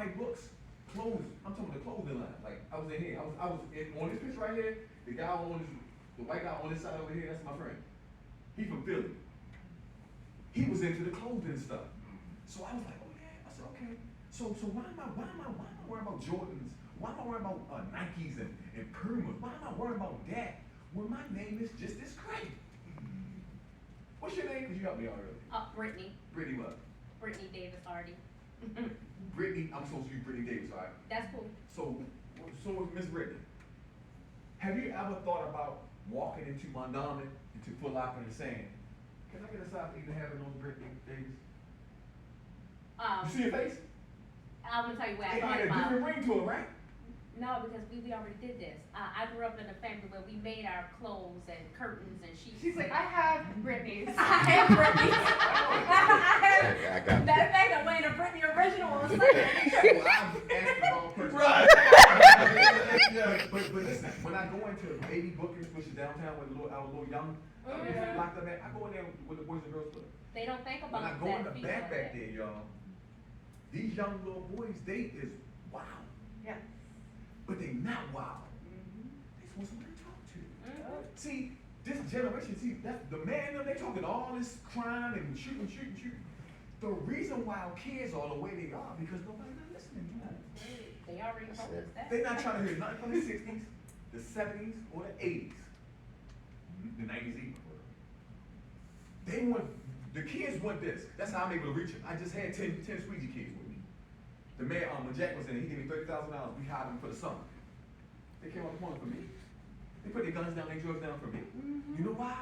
write books, clothes. I'm talking the clothing line. Like I was in here. I was on this picture right here. The guy on this, the white guy on this side over here. That's my friend. He from Philly. He was into the clothing stuff. So I was like, oh yeah. I said, okay. So why am I worrying about Jordans? Why am I worrying about Nikes and Pumas? Why am I worrying about that when my name is just this great? What's your name? Because you helped me already. Brittany. Brittany what? Brittany Davis Hardy. Brittany, I'm supposed to use Brittany Davis, all right? That's cool. So Miss Brittany, have you ever thought about walking into Mondawmin, into Foot Locker and saying, can I get a size 8 and a half of those Brittany Davis? You see your face? I'm gonna tell you what I It thought had a about. different ring to it, right? No, because we already did this. I grew up in a family where we made our clothes and curtains and sheets. She's like, I have Britney's. I have Britney's. I got Matter of fact, I'm wearing a Britney original on Sunday. So I'm asking the wrong person. Right. But listen, when I go into Baby Bookers, which is downtown with our little young, locked up at, I go in there with the Boys and Girls Club. They don't think When about I go in that the feature back like that. there, y'all, these young little boys, they is wild. Yeah. But they not wild. They want somebody to talk to. Mhm. See, this generation, that's the man, they talking all this crime and shooting. The reason why our kids are the way they are because nobody's not listening to them. They already told us that. They're not trying to hear nothing from the 60s, the 70s, or the 80s. The 90s even. They want, the kids want this. That's how I'm able to reach them. I just had 10 squeegee kids with me. The man, when Jack was in, he gave me $30,000. We hired him for the summer. They came out the corner for me. They put their guns down, their drugs down for me. You know why?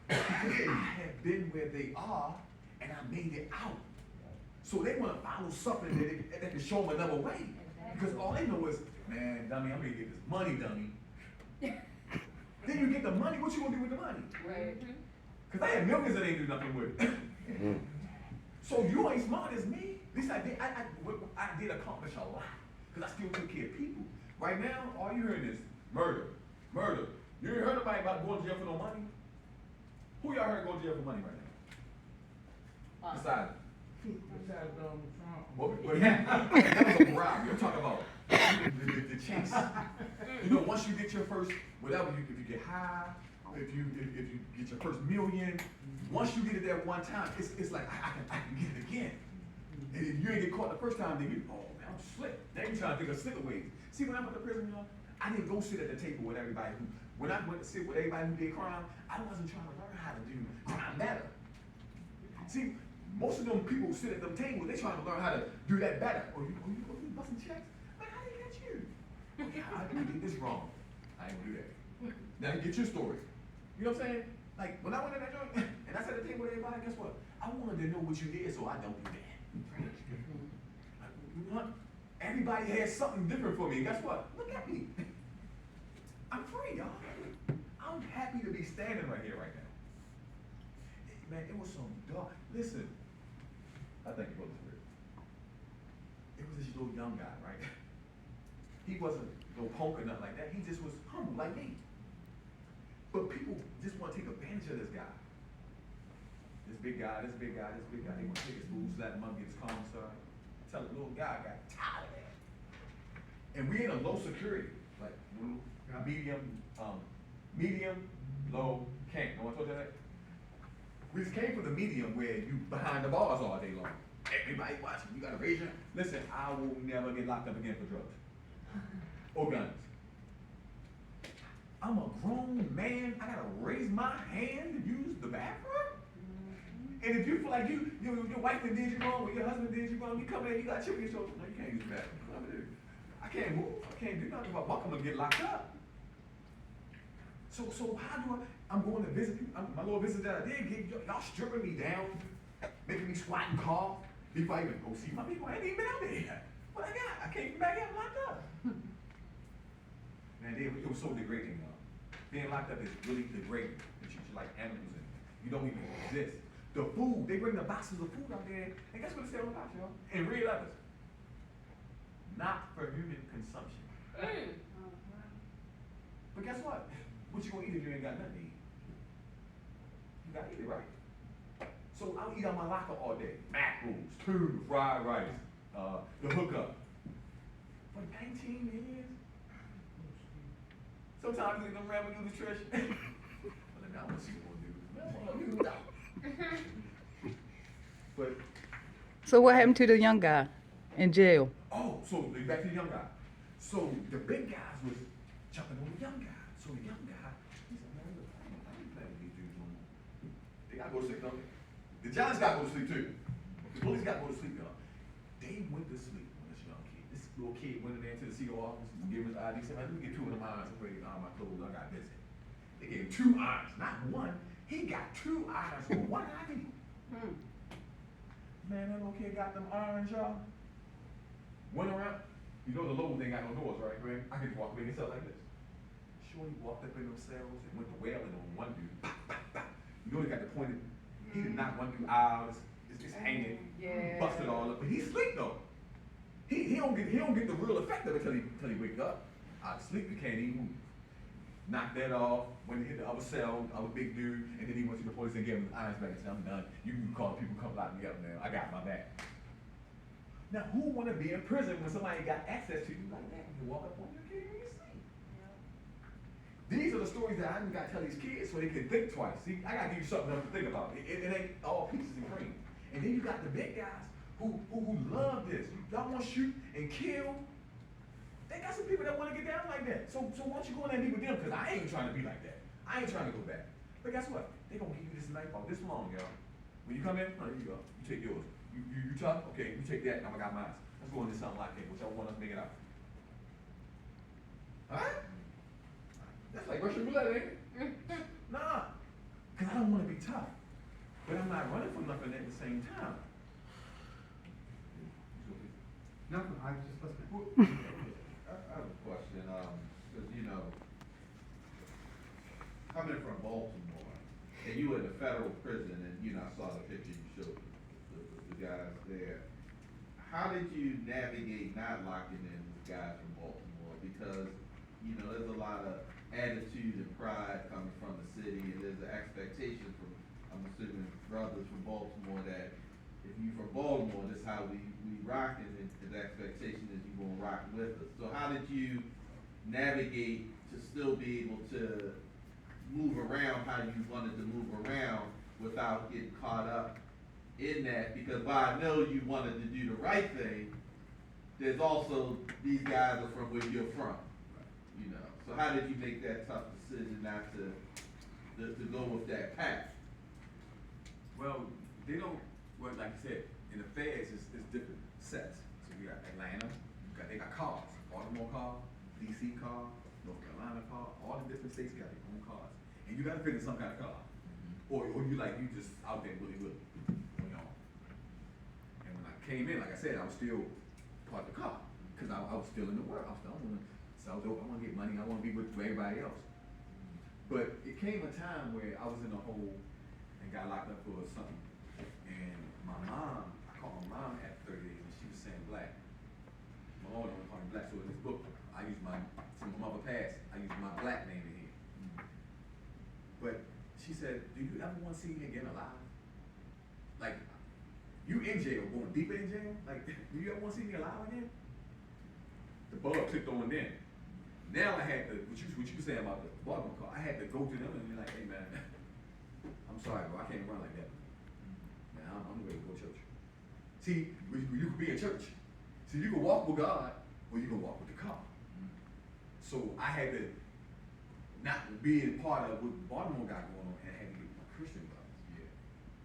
Because I have been where they are, and I made it out. So they want to follow something that can show them another way. Because all they know is, man, dummy, I'm going to get this money, dummy. Then you get the money, what you going to do with the money? Right. Because I had millions that ain't do nothing with it. So you ain't smart as me. At least I did accomplish a lot. Because I still took care of people. Right now, all you hearing is murder. You ain't heard nobody about going to jail for no money? Who y'all heard go to jail for money right now? Besides. Besides Donald Trump. That was a bribe. You're talking about the chase. You know, once you get your first, whatever, if you get high, if you get your first million, once you get it there one time, it's like I can get it again. And if you ain't get caught the first time, then oh man, I'm slick. Now you trying to think of slicker ways. See, when I went to prison, y'all, I didn't go sit at the table with everybody when I went to sit with everybody who did crime, I wasn't trying to learn how to do crime better. See, most of them people who sit at them tables, they trying to learn how to do that better. Oh, you busting checks? Like, how did they get you? Okay, I did this wrong. I ain't gonna do that. Now get your story. You know what I'm saying? Like, when I went in that joint, and I sat at the table with everybody, guess what? I wanted to know what you did so I don't do that. Like, you know what? Everybody has something different for me. Guess what? Look at me. I'm free, y'all. I'm happy to be standing right here right now. Man, it was so dark. Listen, I think it was weird. It was this little young guy, right? He wasn't no punk or nothing like that. He just was humble like me. But people just want to take advantage of this guy. This big guy. They want to take his food, slap him up, get his calm started. Tell the little guy got tired of that. And we in a low security, like medium, low, can't. No one told you that? We just came from the medium where you behind the bars all day long. Everybody watching, you gotta raise your hand. Listen, I will never get locked up again for drugs. Or guns. I'm a grown man, I gotta raise my hand to use the bathroom? And if you feel like your wife did you wrong, or your husband did you wrong, you come in, you got a chip in your shoulder. No, you can't use the bathroom. I can't move, I can't do nothing. If I walk, I'm gonna get locked up. So how do I'm going to visit you, my little visit that I did get, y'all stripping me down, making me squat and cough, before I even go see my people. I ain't even been out there yet. What I got? I can't come back here, I'm locked up. Man, it was so degrading, y'all. Being locked up is really degrading. They treat you like animals and you don't even exist. The food, they bring the boxes of food out there, and guess what it says on the box, y'all? In red letters. Not for human consumption. But guess what? What you gonna eat if you ain't got nothing to eat? You gotta eat it right. So I'll eat on my locker all day. Mackerels, tuna, fried rice, the hookup, For 19 years? Sometimes we don't ramble through the trash. But then I want to see what we'll do. But, So what happened to the young guy in jail? oh, so back to the young guy. So the big guys was jumping on the young guy. So the young guy, he said, man, look, I ain't playing with these dudes no more. They gotta go to sleep, don't they? The Giants gotta go to sleep too. The Bullies gotta go to sleep, y'all. They went to sleep on this young kid. This little kid went in there to the CO office, gave him his ID, said, man, let me get 2 of them irons and ready to iron my clothes. I got busy. They gave him 2 irons, not 1. He got 2 irons for 1 ID. Man, that little kid got them irons, y'all. Went around. You know the Lowe's ain't got no doors, right, Greg? I can just walk away and sell like this. Shorty walked up in them cells and went to wailing on one dude. Bah, bah, bah. You know he got the pointed. He did knock one dude out. It's hanging. Yeah. Busted all up. But he sleep though. He don't get the real effect of it till he wake up. Out of sleep, he can't even move. Knocked that off. Went to hit the other cell, the other big dude, and then he went to the police and gave him his irons back and said, I'm done. You can call the people, come lock me up now. I got my back. Now, who want to be in prison when somebody got access to you like that? You walk up on your kid and you sleep. These are the stories that I got to tell these kids so they can think twice. See, I got to give you something else to think about. It ain't all pieces and cream. And then you got the big guys who love this. Y'all want to shoot and kill. They got some people that want to get down like that. So why don't you go in there and be with them? Because I ain't trying to be like that. I ain't trying to go back. But guess what? They going to give you this knife out this long, y'all. When you come in, here you go. You take yours. You tough? Okay, you take that. Now I got mine. Let's go into something like that. Whichever one of us make it out. Alright? That's like Russian roulette, ain't it? Nah. Because I don't want to be tough. But I'm not running from nothing at the same time. Nothing, I was just listening. I have a question, because, you know, coming from Baltimore, and you were in a federal prison, and, you know, I saw the picture you showed the guys there. How did you navigate not locking in with guys from Baltimore? Because, you know, there's a lot of attitude and pride coming from the city, and there's an expectation from, I'm assuming, brothers from Baltimore that if you from Baltimore, this is how we rock, and the expectation is you gonna rock with us. So how did you navigate to still be able to move around how you wanted to move around without getting caught up in that? Because while I know you wanted to do the right thing, there's also these guys are from where you're from, you know. So how did you make that tough decision not to go with that path? Well, they don't, well, like you said, in the feds, it's different sets. So you got Atlanta, they got cars, Baltimore car, DC car, North Carolina car, all the different states got their own cars. And you gotta fit in some kind of car. Or you just out there willy on your own. And when I came in, like I said, I was still part of the car. Cause I was still in the world. I wanna sell dope, I wanna get money, I wanna be with everybody else. But it came a time where I was in a hole and got locked up for something. And my mom, I called my mom at 38 and she was saying black. My mom don't call me black, so in this book, I use since my mother passed, I use my black name in here. But she said, do you ever want to see me again alive? Like, you in jail, going deeper in jail? Like, do you ever want to see me alive again? The bug clicked on then. Now I had to, what you were saying about the Baltimore car, I had to go to them and be like, hey man, I'm sorry bro, I can't run like that. Man, I'm ready to go to church. See, you could be in church. See, you can walk with God, or you can walk with the car. So I had to not be a part of what Baltimore got going on, and I had to get my Christian brothers. Yeah.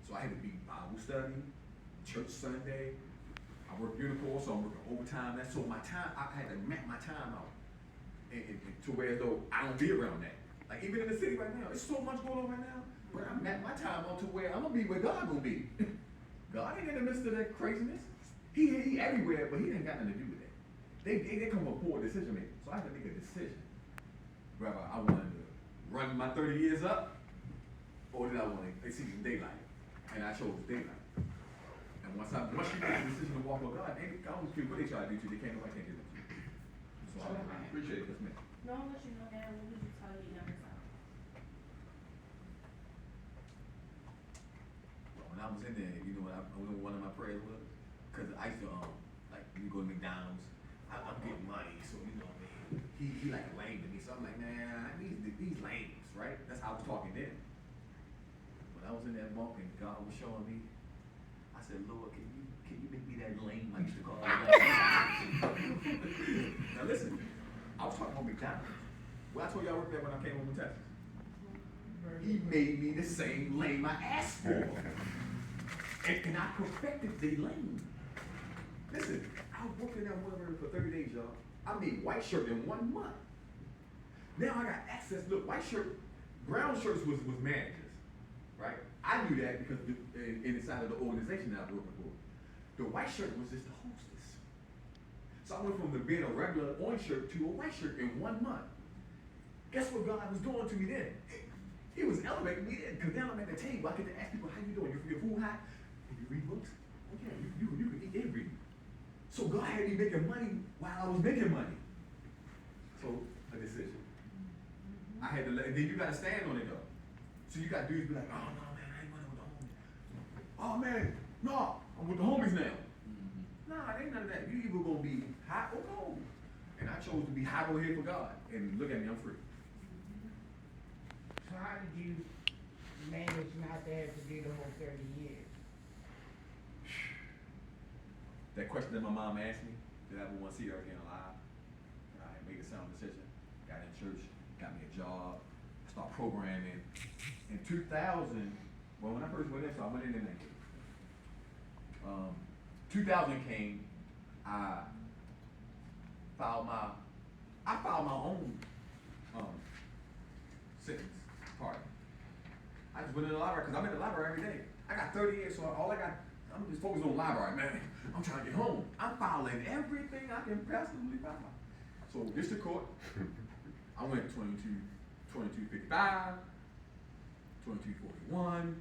So I had to be Bible study, church Sunday. I work uniform, so I'm working overtime. So my time, I had to map my time out, and to where though I don't be around that. Like even in the city right now, there's so much going on right now. But I map my time out to where I'm gonna be where God gonna be. God ain't in the midst of that craziness. He everywhere, but he ain't got nothing to do with that. They come with poor decision making. So I had to make a decision. Whether I wanted to run my 30 years up, or did I want to see some daylight? And I chose daylight. And once you make the decision to walk with God, I don't care what they try to do to you, nobody can't do it to you. So I appreciate this, man. No one lets you know that. What would you tell your younger self? When I was in there, you know what one of my prayers was? Because I used to, like, you go to McDonald's, I'm getting money. he like lame to me. So I'm like, man, these lames, right? That's how I was talking then. When I was in that bunk and God was showing me, I said, Lord, can you make me that lame I used to call it? Now listen, I was talking about McDonald's. Well, I told you I worked there when I came home to Texas. He made me the same lane I asked for. And I perfected the lane. Listen, I worked in that Whataburger for 30 days, y'all. I made white shirt in 1 month. Now I got access. Look, white shirt, brown shirts was managers, right? I knew that because inside of the organization that I was working for. The white shirt was just the hostess. So I went from being a regular orange shirt to a white shirt in 1 month. Guess what God was doing to me then? He was elevating me then, because now I'm at the table. I get to ask people, how you doing? Your food hot? Can you read books? Oh yeah, you can eat and read. So God had me making money while I was making money. So, a decision. I had to let, and then you got to stand on it though. So you got dudes be like, oh no man, I ain't running with the homies. Oh man, no, I'm with the homies now. Nah, it ain't none of that. You either gonna be hot or cold. And I chose to be hot over here for God. And look at me, I'm free. So how did you manage not to have to do the whole 30 years? That question that my mom asked me, did I ever want to see her again alive? I made a sound decision, got in church, got me a job, started programming. In 2000, well, when I first went in, so I went in 2000 came, I filed my own sentence pardon. I just went in the library, because I'm in the library every day. I got 30 years, so I'm just focused on the library, man. I'm trying to get home. I'm filing everything I can possibly file. So district court, I went 2255, 2241.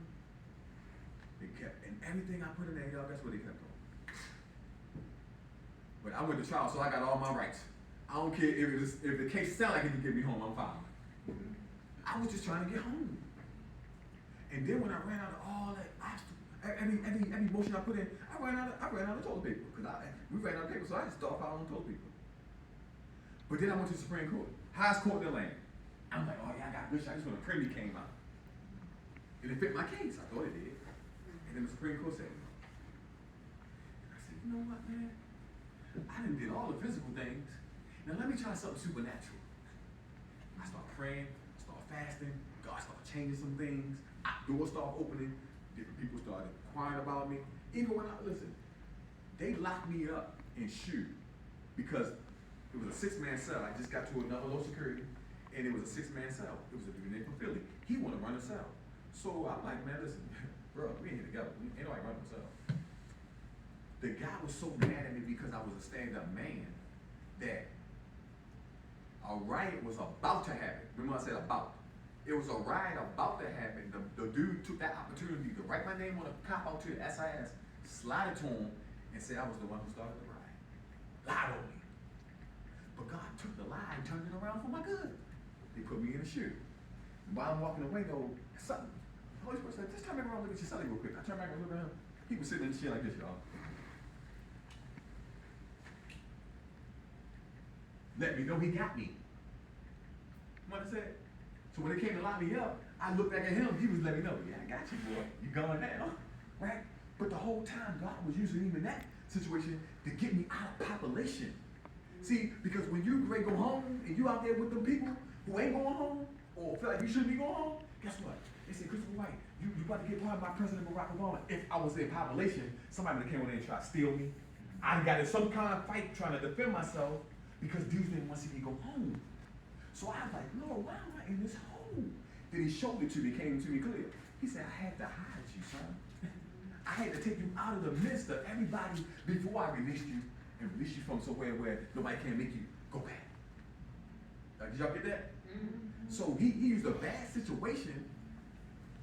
They kept, and everything I put in there, y'all, guess what they kept on? But I went to trial, so I got all my rights. I don't care if the case sound like it can get me home, I'm fine. I was just trying to get home. And then when I ran out of all that, every motion I put in, I ran out of toilet paper. Because we ran out of paper, so I just started filing toilet paper. But then I went to the Supreme Court, highest court in the land. I'm like, oh yeah, I got good shot. Just when the Premier came out. And it fit my case, I thought it did. And then the Supreme Court said, no. And I said, you know what, man? I done did all the physical things. Now let me try something supernatural. I started praying, started fasting, God started changing some things, doors started opening, different people started inquiring about me. Even when they locked me up in SHU because it was a 6-man cell. I just got to another low security, and it was a 6-man cell. It was a dude named from Philly. He wanted to run a cell. So I'm like, man, listen, bro, we ain't here together. Ain't nobody running a cell. The guy was so mad at me because I was a stand-up man that a riot was about to happen. Remember I said about. It was a riot about to happen. The dude took that opportunity to write my name on a cop out to the SIS, slide it to him, and said I was the one who started the riot. Lied on me. But God took the lie and turned it around for my good. They put me in a SHU. While I'm walking away though, something, the Holy Spirit said, just turn back around and look at your celly real quick. I turned back and looked at him. He was sitting in the chair like this, y'all. Let me know he got me. You know what I said? So when they came to lock me up, I looked back at him, he was letting me know, yeah, I got you, boy. You going now, right? But the whole time, God was using even that situation to get me out of population. See, because when you ready to go home, and you out there with them people who ain't going home, or feel like you shouldn't be going home, guess what? They say, Christopher White, you about to get part of my President Barack Obama. If I was in population, somebody would have came over there and tried to steal me. I got in some kind of fight trying to defend myself because dudes didn't want to see me go home. So I was like, Lord, why am I in this hole? Then he showed it to me, came to me clear. He said, I had to hide you, son. I had to take you out of the midst of everybody before I released you and released you from somewhere where nobody can make you go back. Did y'all get that? Mm-hmm. So he used a bad situation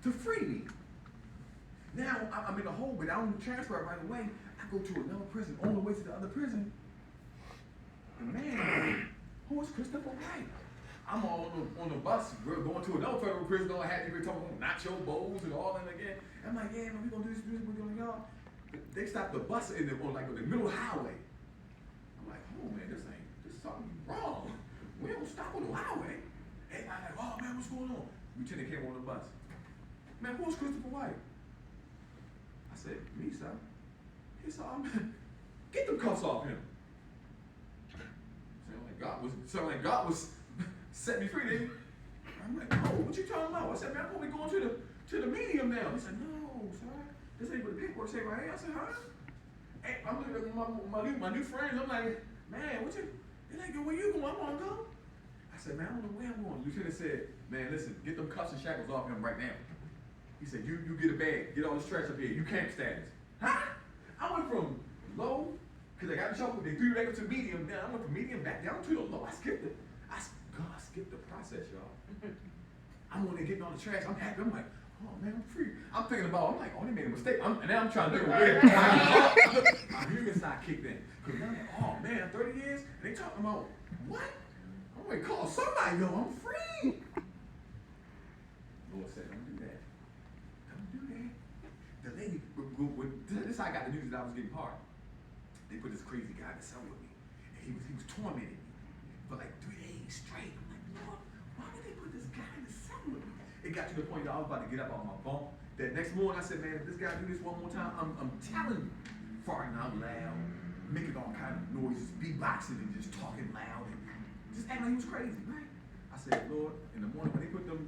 to free me. Now I'm in the hole, but I don't transfer right away. I go to another prison, on the way to the other prison. And man, who is Christopher White? I'm on the bus, we're going to another federal prison, going to have you talking about nacho bowls and all that again. I'm like, yeah, man, we're going to do this, we're going to y'all. They stopped the bus in the middle highway. I'm like, oh man, this something wrong. We don't stop on the highway. Everybody like, oh man, what's going on? Lieutenant came on the bus. Man, who's Christopher White? I said, me, sir. He said, oh man, get them cuffs off him. Sound like God was setting me free, didn't he? I'm like, no, what you talking about? I said, man, I'm gonna be going to the medium now. He said, no, sir. This ain't what the paperwork say right here. I said, huh? Hey, I'm looking at my new friends. I'm like, man, it ain't good. Where you going? I wanna go. I said, man, I don't know where I'm going. Lieutenant said, man, listen, get them cuffs and shackles off him right now. He said, you get a bag, get all this trash up here, you camp status. Huh? I went from low, because I got in trouble, they threw me back up to medium, then I went from medium back down to the low. I skipped the process, y'all. I'm on there getting all the trash, I'm happy, I'm like, oh man, I'm free. I'm thinking about, I'm like, oh, they made a mistake. And now I'm trying to think of where my human side kicked in. Because now I'm like, oh man, 30 years, and they talking about, what? I'm like, call somebody, yo, I'm free. Lord said, don't do that. Don't do that. The lady, this is how I got the news that I was getting hard. They put this crazy guy in the cell with me. And he was tormenting me for like 3 days straight. I'm like, Lord, why would they put this guy in the cell with me? It got to the point that I was about to get up on my bunk. That next morning I said, man, if this guy do this one more time, I'm telling you, farting out loud, making all kind of noises, beatboxing and just talking loud and just acting like he was crazy, right? I said, Lord, in the morning when they put them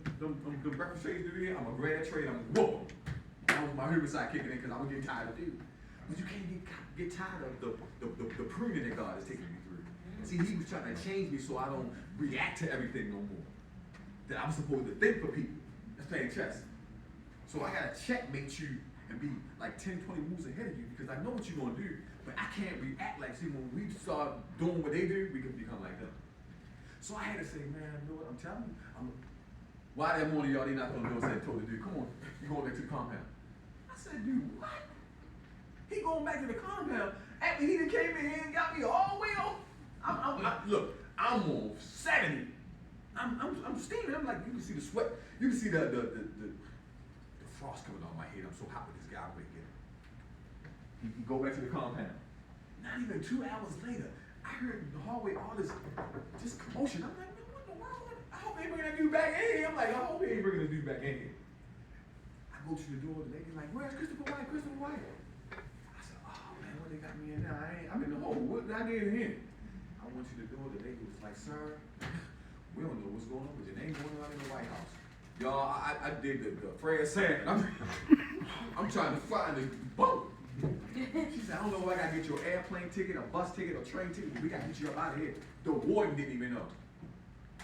breakfast trays through here, I'm gonna grab that tray and I'm gonna whoop them. That was my herbicide kicking in because I was getting tired of it. But you can't get tired of the pruning that God is taking me through. See, he was trying to change me so I don't react to everything no more. That I'm supposed to think for people. That's playing chess. So I gotta checkmate you and be like 10, 20 moves ahead of you because I know what you're gonna do, but I can't react like, see, when we start doing what they do, we can become like them. So I had to say, man, you know what, I'm telling you, why that morning y'all, they not gonna go and say, told the dude, come on, you going back to the compound. I said, dude, what? He going back to the compound after he done came in here and got me all the way off. Look, I'm on 70. I'm steaming. I'm like, you can see the sweat. You can see the frost coming off my head. I'm so hot with this guy. I'm waiting. He go back to the compound. Not even 2 hours later, I heard in the hallway all this just commotion. I'm like, man, what in the world? I hope they bringing that dude back in here. I'm like, I hope they ain't bringing this dude back in here. I go to the door. The lady's like, where's Christopher White? Christopher White. I said, oh man, what they got me in now? I'm in the hole. What did I get in here? I went to the door. The lady was like, sir, we don't know what's going on, but your name going around in the White House. Y'all, I did the Fred Sanford. I'm trying to find this boat. She said, I don't know if I gotta get your airplane ticket, a bus ticket, or train ticket, but we gotta get you up out of here. The warden didn't even know.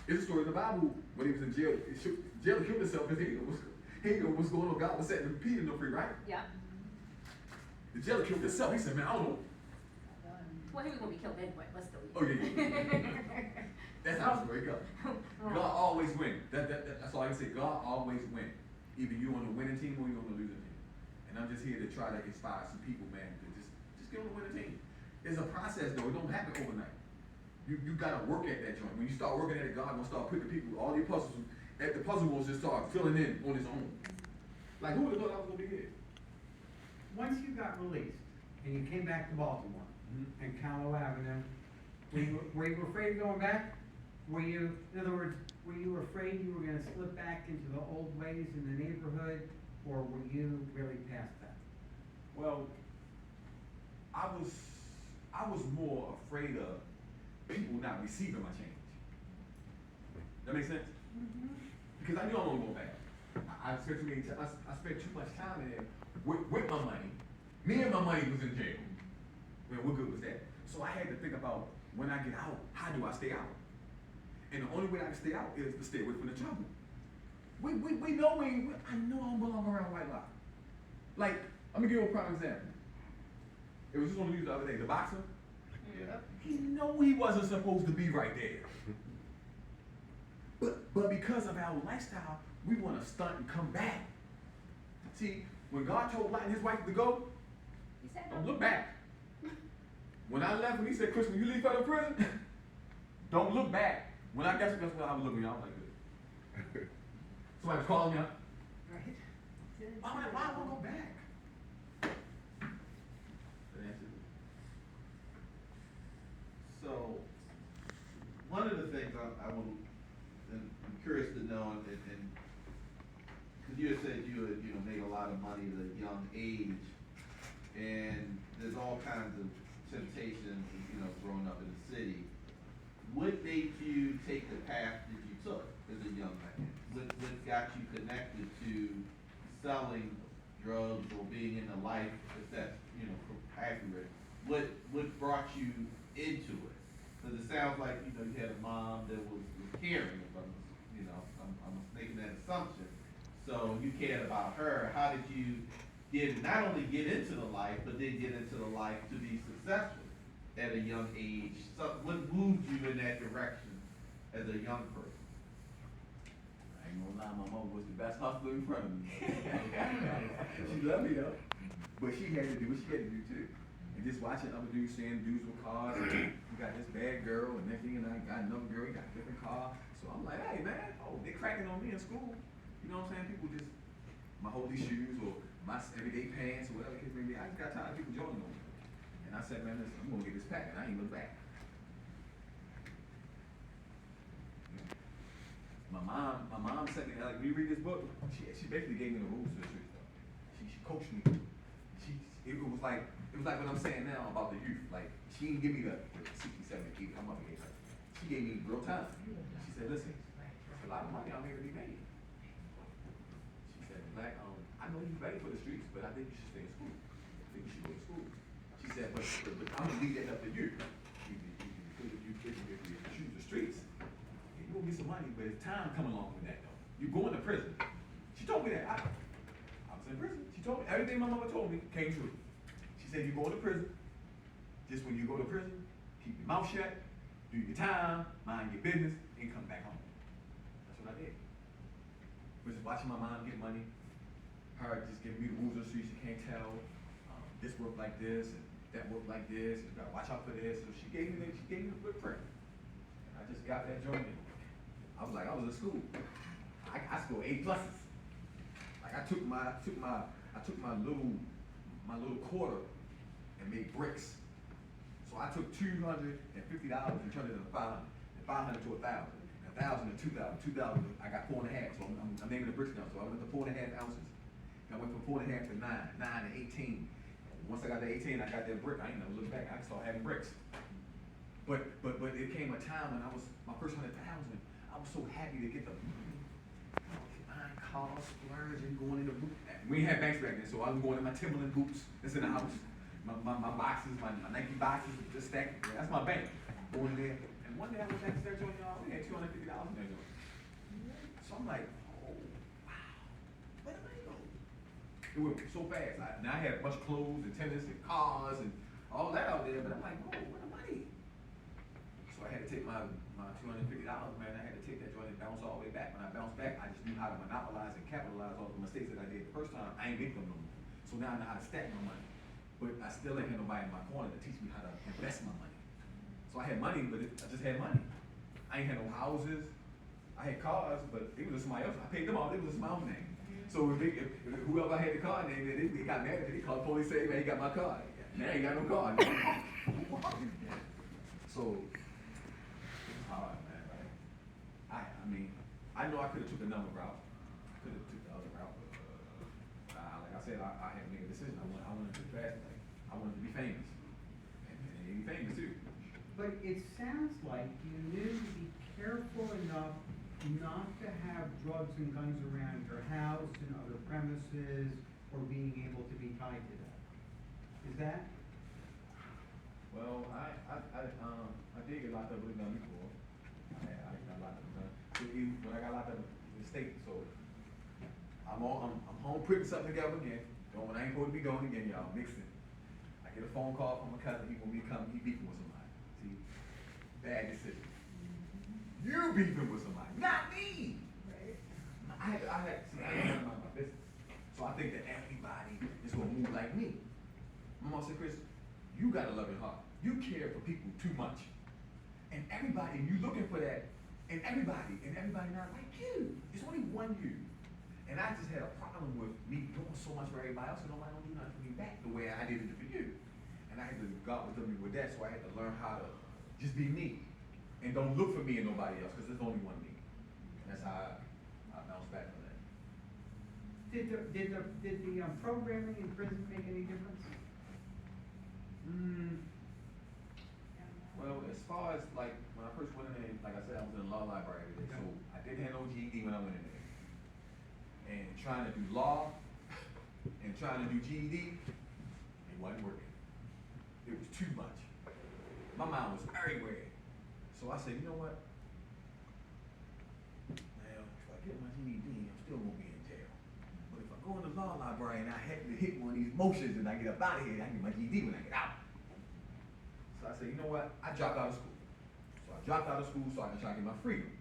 It's a story in the Bible when he was in jail. Jail killed himself because he didn't know what's going on. God was setting Peter no free, right? Yeah. The jailer killed himself. He said, man, I don't know. Well, he was gonna be killed anyway, but still. Oh, yeah. That's how the story goes. God always wins. That's all I can say. God always wins. Either you on the winning team or you on the losing team. And I'm just here to try to inspire some people, man, to just get on the winning team. It's a process, though. It don't happen overnight. You gotta work at that joint. When you start working at it, God gonna start putting the people, all the puzzles, at the puzzle will just start filling in on its own. Like, who would have thought I was gonna be here? Once you got released and you came back to Baltimore and Callow Avenue, were you afraid of going back? Were you, in other words, were you afraid you were going to slip back into the old ways in the neighborhood, or were you really past that? Well, I was more afraid of people not receiving my change. That makes sense? Mm-hmm. Because I knew I wasn't going back. I spent too much time in there with my money. Me and my money was in jail. Well, what good was that? So I had to think about, when I get out, how do I stay out? And the only way I can stay out is to stay away from the trouble. We know I know I don't belong around white lie. Like, I'm gonna give you a prime example. It was just on the news the other day, the boxer. Yeah. He know he wasn't supposed to be right there. But because of our lifestyle, we want to stunt and come back. See, when God told Lot and his wife to go, He said, don't look back. When I left, when he said, Chris, when you leave federal prison, don't look back. When I guess that's what I was looking at, I was like this. Somebody was calling me up. Right. Why would I go back? The answer is So, one of the things I'm curious to know, and, cause you had said you had, made a lot of money at a young age, and there's all kinds of temptations, growing up in the city. What made you take the path that you took as a young man? What got you connected to selling drugs or being in the life, if that's, accurate? What brought you into it? Cause it sounds like, you had a mom that was caring, if I'm making that assumption. So you cared about her. How did you not only get into the life, but then get into the life to be successful at a young age? So what moved you in that direction as a young person? I ain't gonna lie, my mom was the best hustler in front of me. She loved me though, but she had to do what she had to do too. And just watching other dudes saying dudes with cars, and you got this bad girl, and next thing you know, I got another girl, you got a different car. So I'm like, hey man, they cracking on me in school. You know what I'm saying? People just, my holy shoes or my everyday pants or whatever the case may be. I just got tired of people joining on me. And I said, man, listen, I'm gonna get this pack, and I ain't look back. My mom said me, like, when you read this book, she basically gave me the rules to the street stuff. She coached me. It was like what I'm saying now about the youth. Like, she didn't give me the 60, 70, 80, I'm up against her. She gave me real time. She said, listen, there's a lot of money out here to be made. She said, Black, I know you're ready for the streets, but I think you should stay in school. I think you should go to school. She said, but I'm gonna leave that up to you. You choose the streets. You gonna get some money, but it's time coming along with that though. You going to prison. She told me that. I was in prison. She told me everything my mama told me came true. She said, you go to prison. Just when you go to prison, keep your mouth shut, do your time, mind your business, and come back home. That's what I did. Was just watching my mom get money. Her just giving me the rules of the streets. You can't tell this work like this and that work like this. You gotta watch out for this. So she gave me the footprint. And I just got that joint. I was in school. I scored A pluses. Like I took my little quarter and made bricks. So I took $250 and turned it into $500, and $500 to $1,000, $1,000 to $2,000, $2,000. I got 4.5. So I'm naming the bricks now. So I went to 4.5 ounces. And I went from 4.5 to 9, 9 to 18. Once I got to 18, I got that brick. I ain't never looked back. I started having bricks. But it came a time when my first 100,000. I was so happy to get the buying cars, splurging, going in the boot. We ain't had banks back then, so I was going in my Timberland boots that's in the house. My boxes, my Nike boxes, just stacked. That's my bank. Going there. And one day I went back to that joint, y'all. We had $250 in that joint. So I'm like, oh, wow. Where did I go? It went so fast. Now I had a bunch of clothes and tennis and cars and all that out there, but I'm like, whoa, where the money? So I had to take my $250, man. I had to take that joint and bounce all the way back. When I bounced back, I just knew how to monopolize and capitalize all the mistakes that I did the first time. I ain't make them no more. So now I know how to stack my money. But I still ain't had nobody in my corner to teach me how to invest my money. So I had money, but I just had money. I ain't had no houses. I had cars, but it was just somebody else. I paid them all. It was just my own name. So if whoever had the car name, they got mad at me. They called the police, say, man, he got my car. Now he got no car. So it's hard, man. Right? I mean, I know I could have took another route. I could have took the other route, but like I said, I had to make a decision. I wanted to do fast. Like, I wanted to be famous, and be famous too. But it sounds like you knew to be careful enough not to have drugs and guns around your house and other premises or being able to be tied to that. Is that? Well, I did get locked up with a gun before. I got locked up with a gun. When I got locked up in the state, so I'm home putting something together again. Going when I ain't supposed to be going again, y'all, mixing. I get a phone call from a cousin, he want me to come, he beefing with somebody. See, bad decision. You beefing with somebody, not me. I ain't none of my business. So I think that everybody is gonna move like me. My mom said, Chris, you got a loving heart. You care for people too much. And everybody, you looking for that, and everybody not like you. There's only one you. And I just had a problem with me doing so much for everybody else, and nobody don't do nothing for me back the way I did it for you. And I had to, God was with me with that, so I had to learn how to just be me. and don't look for me and nobody else, because there's only one me. And that's how I bounce back from that. Did the programming in prison make any difference? Well, as far as like when I first went in there, like I said, I was in the law library every day, so I didn't have no GED when I went in there. And trying to do law and trying to do GED, it wasn't working. It was too much. My mind was everywhere. So I said, you know what? Well, if I get my GED, I'm still gonna be in jail. But if I go in the law library and I happen to hit one of these motions and I get up out of here, I get my GED when I get out. So I said, you know what? I dropped out of school. So I dropped out of school so I can try to get my freedom.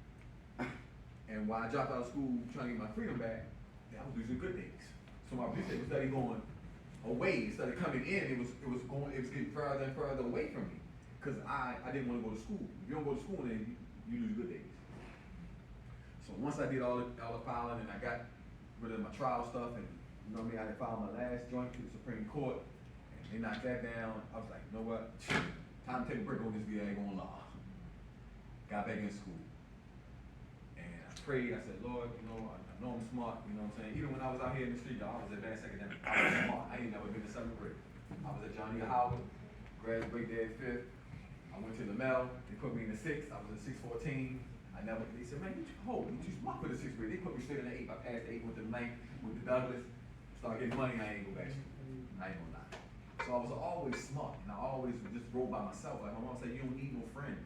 And while I dropped out of school trying to get my freedom back, I was losing good things. So my police was started going away, instead of coming in, it was getting further and further away from me. Because I didn't want to go to school. If you don't go to school, then you lose good things. So once I did all the filing and I got rid of my trial stuff, and you know what I mean, I had filed my last joint to the Supreme Court, and they knocked that down. I was like, you know what? Time to take a break on this VA going law. Got back in school. And I prayed, I said, Lord, you know, I know I'm smart, you know what I'm saying? Even when I was out here in the street, y'all, I was advanced academic. I was smart. I ain't never been to 7th grade. I was at John D. Howard, graduated there at 5th. I went to Lamel, they put me in the 6th. I was in 614. They said, man, you too smart for the 6th grade. They put me straight in the 8th. I passed the 8th, went to the 9th, went to Douglas, started getting money, I ain't go back to school. I ain't gonna lie. So I was always smart, and I always just rolled by myself. Like my mom said, you don't need no friends.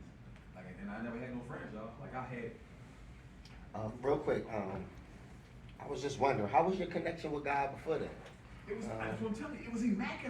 Like, and I never had no friends, y'all. Like I had. Real quick, I was just wondering, how was your connection with God before that? It was, that's what I'm telling you, it was immaculate.